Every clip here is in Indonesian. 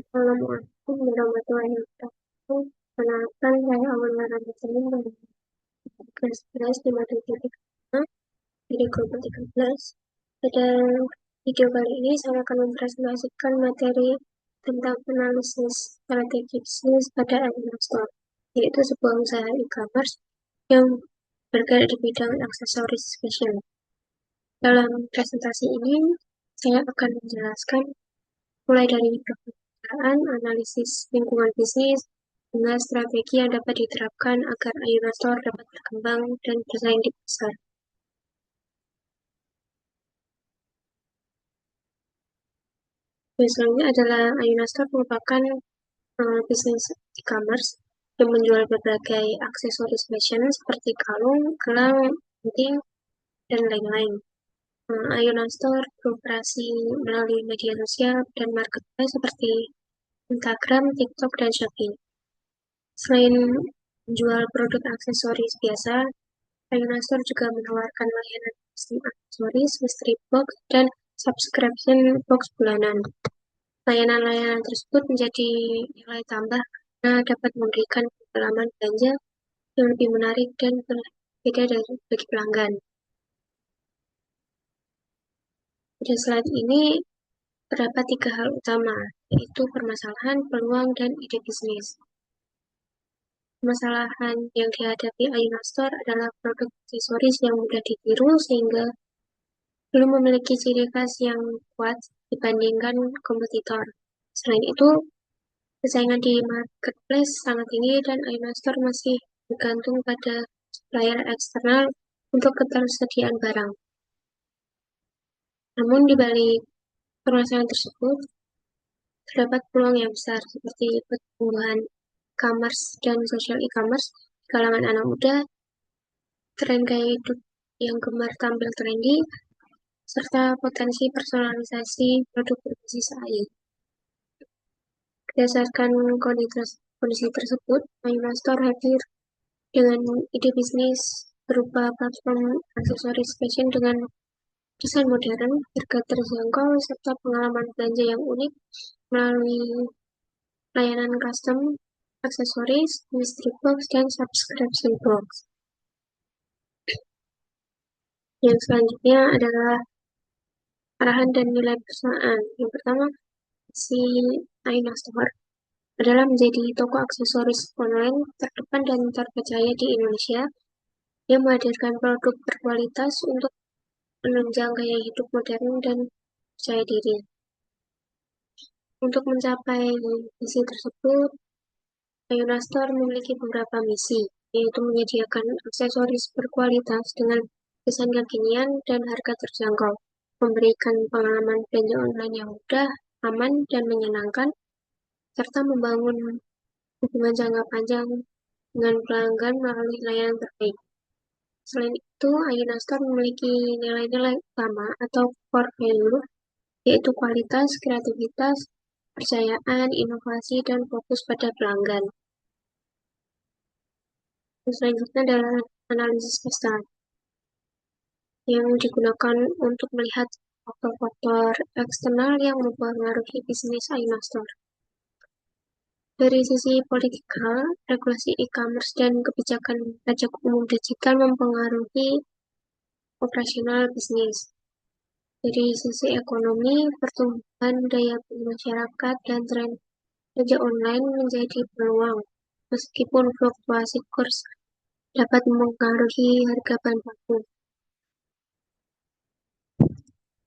Assalamualaikum warahmatullahi wabarakatuh. Perkenalkan, saya Awan Marani Selim dari kelas 11 di mata titik dari kelompok 13. Pada video kali ini saya akan mempresentasikan materi tentang analisis strategi bisnis pada Investor, yaitu sebuah usaha e-commerce yang bergerak di bidang aksesoris fashion. Dalam presentasi ini, saya akan menjelaskan mulai dari perencanaan, analisis lingkungan bisnis, hingga strategi yang dapat diterapkan agar Ayunan Store dapat berkembang dan bersaing di pasar. Selanjutnya adalah Ayunan Store merupakan bisnis e-commerce yang menjual berbagai aksesoris fashion seperti kalung, gelang, anting, dan lain-lain. Ayunan Store beroperasi melalui media sosial dan marketplace seperti Instagram, TikTok, dan Shopee. Selain menjual produk aksesoris biasa, Ayunan Store juga menawarkan layanan custom aksesoris, mystery box, dan subscription box bulanan. Layanan-layanan tersebut menjadi nilai tambah karena dapat memberikan pengalaman belanja yang lebih menarik dan berbeda bagi pelanggan. Pada slide ini terdapat 3 hal utama, yaitu permasalahan, peluang, dan ide bisnis. Permasalahan yang dihadapi Ayunan Store adalah produk aksesoris yang mudah ditiru sehingga belum memiliki ciri khas yang kuat dibandingkan kompetitor. Selain itu, persaingan di marketplace sangat tinggi dan Ayunan Store masih bergantung pada supplier eksternal untuk ketersediaan barang. Namun di balik permasalahan tersebut, terdapat peluang yang besar seperti pertumbuhan e-commerce dan social e-commerce di kalangan anak muda, tren gaya hidup yang gemar tampil trendy, serta potensi personalisasi produk berbasis AI. Berdasarkan kondisi tersebut, Ayunan Store hadir dengan ide bisnis berupa platform aksesoris fashion dengan desain modern, harga terjangkau, serta pengalaman belanja yang unik melalui layanan custom aksesoris, mystery box, dan subscription box. Yang selanjutnya adalah arahan dan nilai perusahaan. Yang pertama, si Ayunan Store adalah menjadi toko aksesoris online terdepan dan terpercaya di Indonesia yang menghadirkan produk berkualitas untuk menunjang gaya hidup modern dan percaya diri. Untuk mencapai misi tersebut, Ayunan Store memiliki beberapa misi, yaitu menyediakan aksesoris berkualitas dengan desain kekinian dan harga terjangkau, memberikan pengalaman belanja online yang mudah, aman, dan menyenangkan, serta membangun hubungan jangka panjang dengan pelanggan melalui layanan terbaik. Selain itu, Ayunan Store memiliki nilai-nilai utama atau core value, yaitu kualitas, kreativitas, kepercayaan, inovasi, dan fokus pada pelanggan. Selanjutnya adalah analisis pasar yang digunakan untuk melihat faktor-faktor eksternal yang mempengaruhi bisnis Ayunan Store. Dari sisi politikal, regulasi e-commerce dan kebijakan pajak umum digital mempengaruhi operasional bisnis. Dari sisi ekonomi, pertumbuhan daya beli masyarakat dan tren belanja online menjadi peluang, meskipun fluktuasi kurs dapat mempengaruhi harga bahan baku.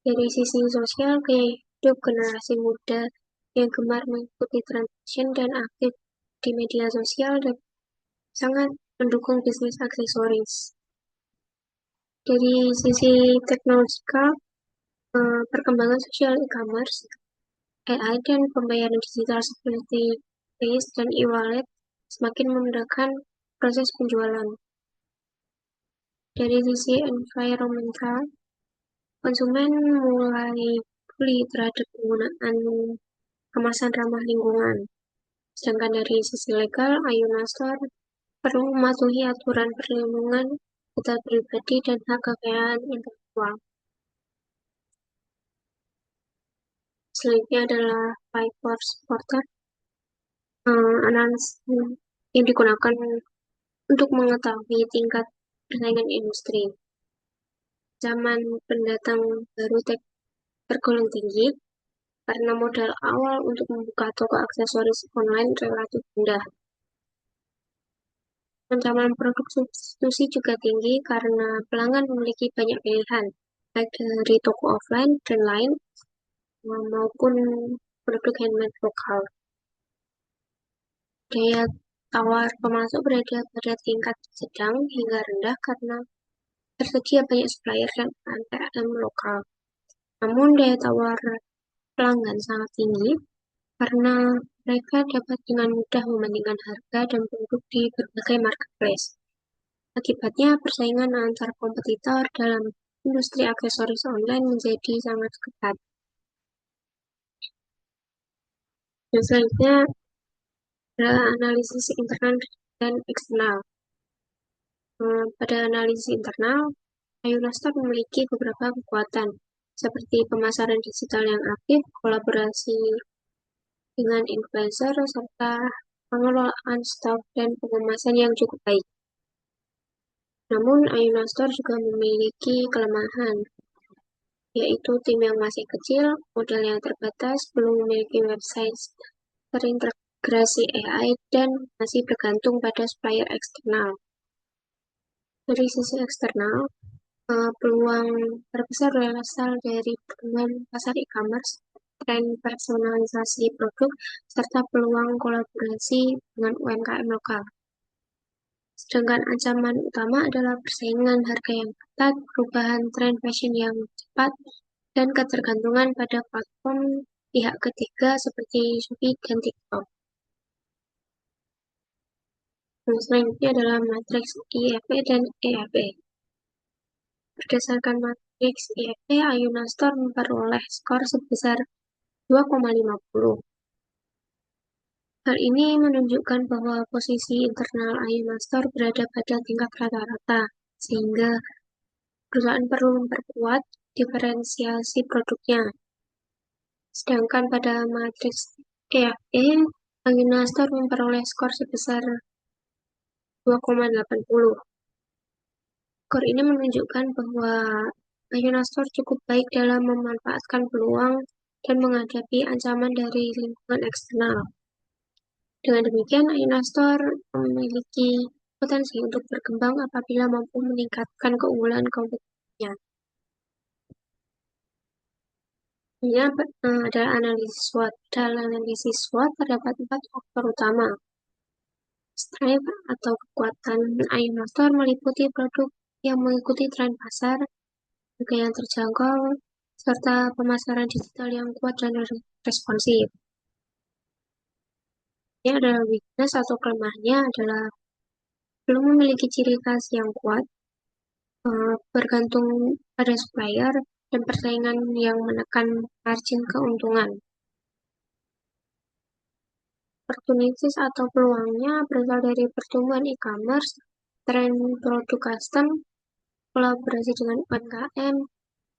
Dari sisi sosial, gaya hidup generasi muda yang gemar mengikuti tren fashion dan aktif di media sosial dan sangat mendukung bisnis aksesoris. Dari sisi teknologikal, perkembangan sosial e-commerce, AI, dan pembayaran digital seperti Face dan e-wallet semakin memudahkan proses penjualan. Dari sisi environmental, konsumen mulai peduli terhadap penggunaan kemasan ramah lingkungan. Sedangkan dari sisi legal, Ayunan Store perlu mematuhi aturan perlindungan data pribadi dan hak kekayaan intelektual. Selanjutnya adalah Five Force Porter, analis yang digunakan untuk mengetahui tingkat persaingan industri. Zaman pendatang baru tergolong tinggi karena modal awal untuk membuka toko aksesoris online relatif rendah. Ancaman produk substitusi juga tinggi karena pelanggan memiliki banyak pilihan, baik dari toko offline dan lain maupun produk handmade lokal. Daya tawar pemasok berada pada tingkat sedang hingga rendah karena tersedia banyak supplier dan UMKM lokal. Namun daya tawar pelanggan sangat tinggi karena mereka dapat dengan mudah membandingkan harga dan produk di berbagai marketplace. Akibatnya, persaingan antar kompetitor dalam industri aksesoris online menjadi sangat ketat. Dan selanjutnya adalah analisis internal dan eksternal. Pada analisis internal, Ayunastar memiliki beberapa kekuatan, seperti pemasaran digital yang aktif, kolaborasi dengan influencer, serta pengelolaan stok dan pengemasan yang cukup baik. Namun, Ayunastar juga memiliki kelemahan, yaitu tim yang masih kecil, modal yang terbatas, belum memiliki website terintegrasi AI, dan masih bergantung pada supplier eksternal. Dari sisi eksternal, peluang terbesar berasal dari perkembangan pasar e-commerce, tren personalisasi produk, serta peluang kolaborasi dengan UMKM lokal. Sedangkan ancaman utama adalah persaingan harga yang ketat, perubahan tren fashion yang cepat, dan ketergantungan pada platform pihak ketiga seperti Shopee dan TikTok. Yang selanjutnya adalah matriks IFE dan EFE. Berdasarkan matriks IFE, Ayunastor memperoleh skor sebesar 2,50. Hal ini menunjukkan bahwa posisi internal Ayunastor berada pada tingkat rata-rata, sehingga perusahaan perlu memperkuat diferensiasi produknya. Sedangkan pada matriks EFE, Ayunastor memperoleh skor sebesar 2,80. Skor ini menunjukkan bahwa Ayunastor cukup baik dalam memanfaatkan peluang dan menghadapi ancaman dari lingkungan eksternal. Dengan demikian, Ayunastor memiliki potensi untuk berkembang apabila mampu meningkatkan keunggulan kompetitifnya. Ini adalah analisis SWOT. Dalam analisis SWOT terdapat 4 faktor utama. Strength atau kekuatan Ayunastor meliputi produk yang mengikuti tren pasar, harga yang terjangkau, serta pemasaran digital yang kuat dan responsif. Ini adalah weakness atau kelemahannya adalah belum memiliki ciri khas yang kuat, bergantung pada supplier, dan persaingan yang menekan margin keuntungan. Opportunities atau peluangnya berasal dari pertumbuhan e-commerce, tren produk custom, kolaborasi dengan UMKM,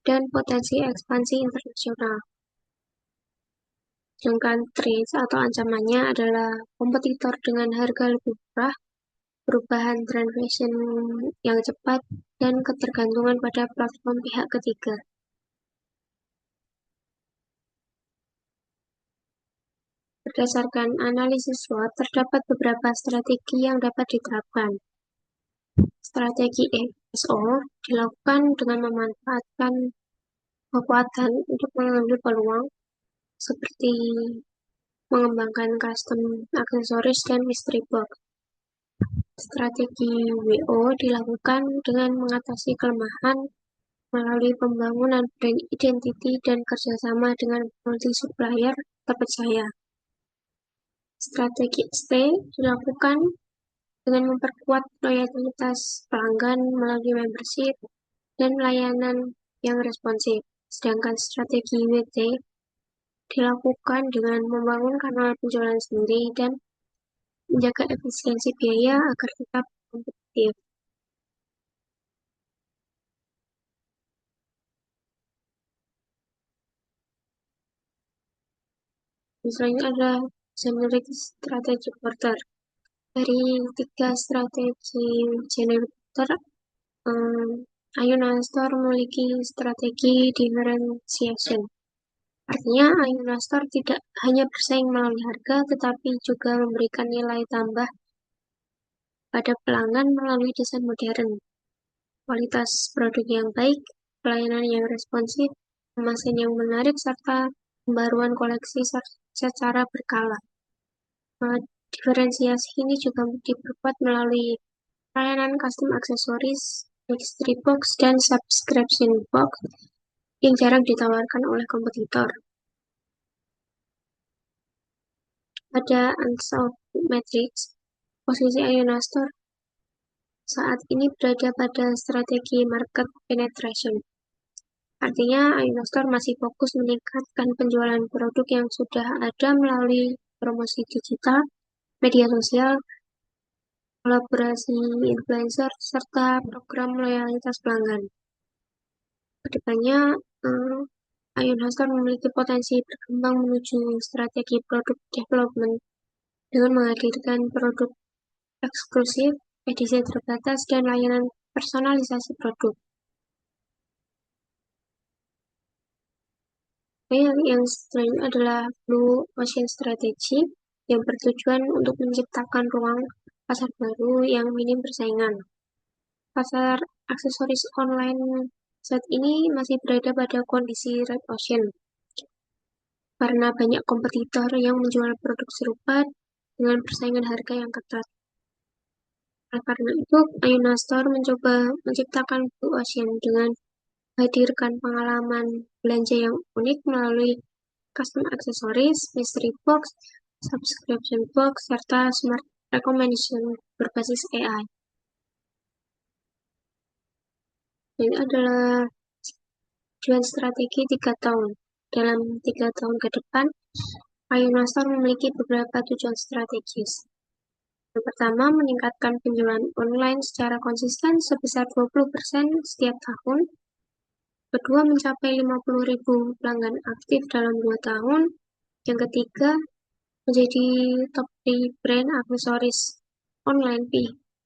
dan potensi ekspansi internasional. Sedangkan threats atau ancamannya adalah kompetitor dengan harga lebih murah, perubahan tren fashion yang cepat, dan ketergantungan pada platform pihak ketiga. Berdasarkan analisis SWOT, terdapat beberapa strategi yang dapat diterapkan. Strategi ESO dilakukan dengan memanfaatkan kekuatan untuk mengambil peluang, seperti mengembangkan custom aksesoris dan mystery box. Strategi WO dilakukan dengan mengatasi kelemahan melalui pembangunan brand identity dan kerjasama dengan multi-supplier terpercaya. Strategi ST dilakukan dengan memperkuat loyalitas pelanggan melalui membership dan layanan yang responsif. Sedangkan strategi WT dilakukan dengan membangun kanal penjualan sendiri dan menjaga efisiensi biaya agar tetap kompetitif. Selanjutnya adalah generic strategy quarter. Dari 3 strategi generic quarter, Ayunastor memiliki strategi differentiation. Artinya, Ayunastor tidak hanya bersaing melalui harga, tetapi juga memberikan nilai tambah pada pelanggan melalui desain modern, kualitas produk yang baik, pelayanan yang responsif, kemasan yang menarik, serta pembaruan koleksi secara berkala. Diferensiasi ini juga diperkuat melalui pelayanan custom aksesoris, mystery box, dan subscription box yang jarang ditawarkan oleh kompetitor. Pada Unsolved Matrix, posisi Ayunastor saat ini berada pada strategi market penetration. Artinya, Ayunastor masih fokus meningkatkan penjualan produk yang sudah ada melalui promosi digital, media sosial, kolaborasi influencer, serta program loyalitas pelanggan. Kedepannya, Ayunastor memiliki potensi berkembang menuju strategi produk development dengan menghadirkan produk eksklusif, edisi terbatas, dan layanan personalisasi produk. Yang selanjutnya adalah Blue Ocean Strategy yang bertujuan untuk menciptakan ruang pasar baru yang minim persaingan. Pasar aksesoris online saat ini masih berada pada kondisi red ocean karena banyak kompetitor yang menjual produk serupa dengan persaingan harga yang ketat. Karena itu, Ayunastor mencoba menciptakan Blue Ocean dengan menghadirkan pengalaman belanja yang unik melalui custom aksesoris, mystery box, subscription box, serta smart recommendation berbasis AI. Ini adalah tujuan strategi 3 tahun. Dalam 3 tahun ke depan, Ayunastor memiliki beberapa tujuan strategis. Yang pertama, meningkatkan penjualan online secara konsisten sebesar 20% setiap tahun. Kedua, mencapai 50.000 pelanggan aktif dalam 2 tahun. Yang ketiga, menjadi top 3 brand aksesoris online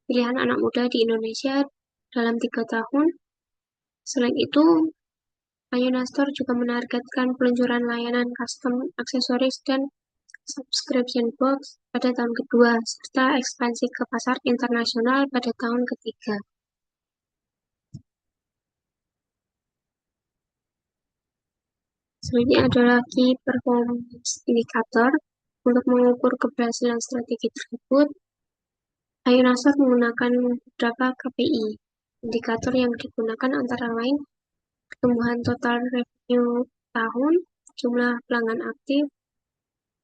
pilihan anak muda di Indonesia dalam 3 tahun. Selain itu, Ayunastor juga menargetkan peluncuran layanan custom aksesoris dan subscription box pada tahun kedua, serta ekspansi ke pasar internasional pada tahun ketiga. Selanjutnya adalah Key Performance Indicator. Untuk mengukur keberhasilan strategi tersebut, Ayunastor menggunakan beberapa KPI. Indikator yang digunakan antara lain pertumbuhan total revenue tahun, jumlah pelanggan aktif,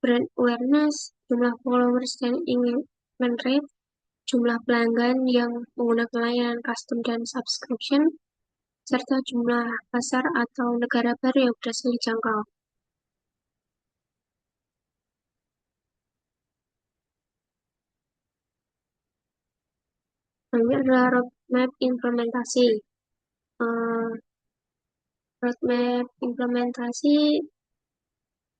brand awareness, jumlah followers dan engagement rate, jumlah pelanggan yang menggunakan layanan custom dan subscription, serta jumlah pasar atau negara baru yang berhasil dijangkau. Ini adalah roadmap implementasi. Roadmap implementasi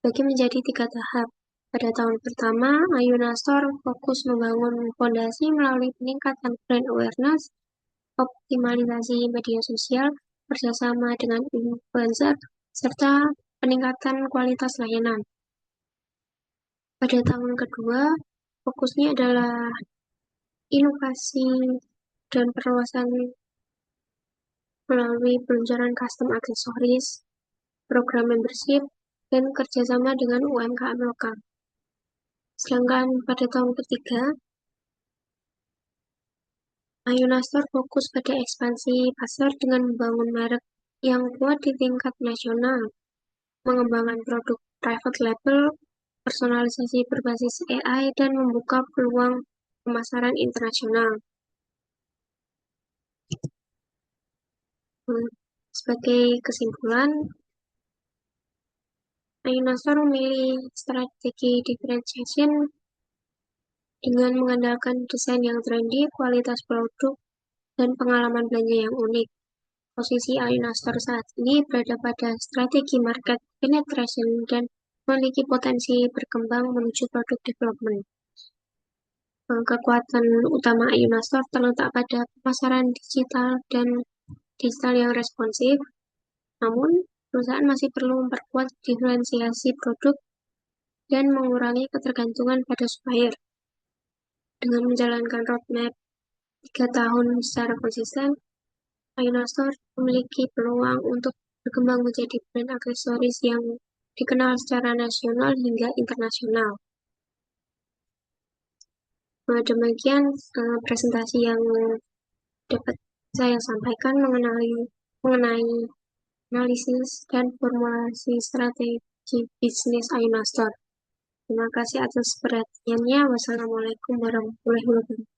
bagi menjadi 3 tahap. Pada tahun pertama, Ayunastor fokus membangun fondasi melalui peningkatan brand awareness, optimalisasi media sosial, kerjasama dengan influencer, serta peningkatan kualitas layanan. Pada tahun kedua, fokusnya adalah inovasi dan perluasan melalui peluncuran custom aksesoris, program membership, dan kerjasama dengan UMKM lokal. Sedangkan pada tahun ketiga, Ayunastor fokus pada ekspansi pasar dengan membangun merek yang kuat di tingkat nasional, mengembangkan produk private label, personalisasi berbasis AI, dan membuka peluang pemasaran internasional. Sebagai kesimpulan, Ayunastor memilih strategi differentiation dengan mengandalkan desain yang trendy, kualitas produk, dan pengalaman belanja yang unik. Posisi Ayunastor saat ini berada pada strategi market penetration dan memiliki potensi berkembang menuju product development. Kekuatan utama Ayunastor terletak pada pemasaran digital dan digital yang responsif, namun perusahaan masih perlu memperkuat diferensiasi produk dan mengurangi ketergantungan pada supplier. Dengan menjalankan roadmap 3 tahun secara konsisten, Ayunastor memiliki peluang untuk berkembang menjadi brand aksesoris yang dikenal secara nasional hingga internasional. Demikian presentasi yang dapat saya sampaikan mengenai analisis dan formulasi strategi bisnis Ayunastor. Terima kasih atas perhatiannya. Wassalamualaikum warahmatullahi wabarakatuh.